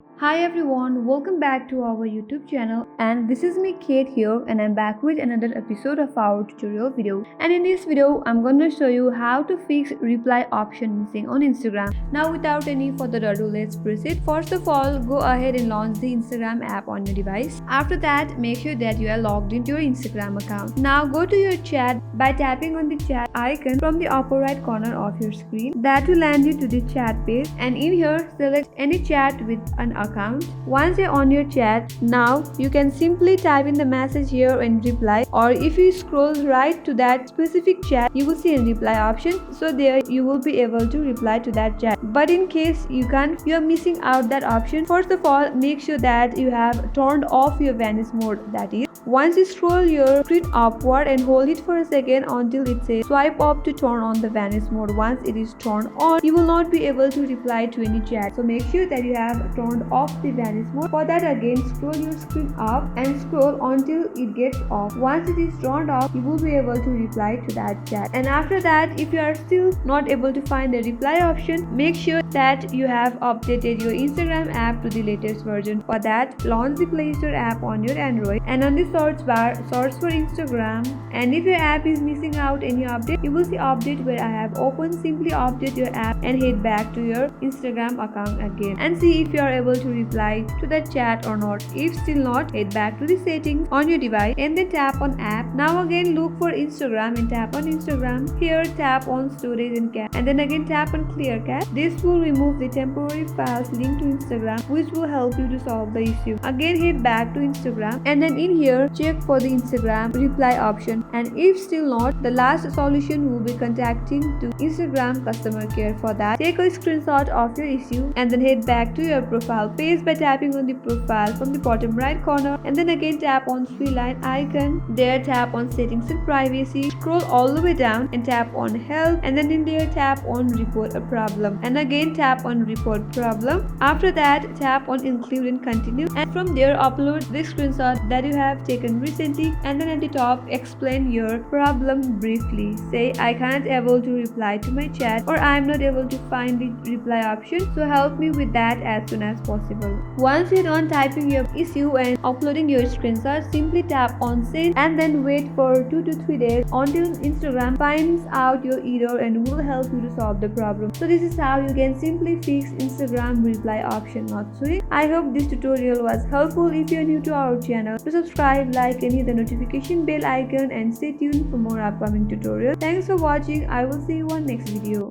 Hi everyone, welcome back to our YouTube channel, and this is me Kate here, and I'm back with another episode of our tutorial video. And in this video I'm going to show you how to fix reply option missing on Instagram. Now without any further ado, let's proceed. First of all, go ahead and launch the Instagram app on your device. After that, make sure that you are logged into your Instagram account. Now go to your chat by tapping on the chat icon from the upper right corner of your screen. That will land you to the chat page, and in here select any chat with an account. Once you're on your chat, now you can simply type in the message here and reply, or if you scroll right to that specific chat, you will see a reply option, so there you will be able to reply to that chat. But in case you can't, you are missing out that option, first of all make sure that you have turned off your vanish mode. That is, once you scroll your screen upward and hold it for a second until it says swipe up to turn on the vanish mode. Once it is turned on, you will not be able to reply to any chat, so make sure that you have turned off the vanish mode. For that, again scroll your screen up and scroll until it gets off. Once it is turned off, you will be able to reply to that chat. And after that, if you are still not able to find the reply option, make sure that you have updated your Instagram app to the latest version. For that, launch the Play Store app on your Android, and on the search bar search for Instagram, and if your app is missing out any update, you will see update where I have opened. Simply update your app and head back to your Instagram account again and see if you are able to reply to that chat or not. If still not, head back to the settings on your device and then tap on app. Now again look for Instagram and tap on Instagram. Here tap on storage and cache, and then again tap on clear cache. This will remove the temporary files linked to Instagram, which will help you to solve the issue. Again head back to Instagram, and then in here check for the Instagram reply option, and if still not, the last solution will be contacting to Instagram customer care. For that, take a screenshot of your issue and then head back to your profile page by tapping on the profile from the bottom right corner, and then again tap on three line icon. There tap on settings and privacy, scroll all the way down and tap on help, and then in there tap on report a problem, and again tap on report problem. After that, tap on include and continue, and from there upload the screenshot that you have taken recently, and then at the top explain your problem briefly. Say, I can't able to reply to my chat, or I am not able to find the reply option, so help me with that as soon as possible. Once you're done typing your issue and uploading your screenshot, simply tap on send and then wait for 2 to 3 days until Instagram finds out your error and will help you to solve the problem. So this is how you can simply fix Instagram reply option not showing. I hope this tutorial was helpful. If you are new to our channel, to subscribe, like and hit the notification bell icon, and stay tuned for more upcoming tutorials. Thanks for watching. I will see you on next video.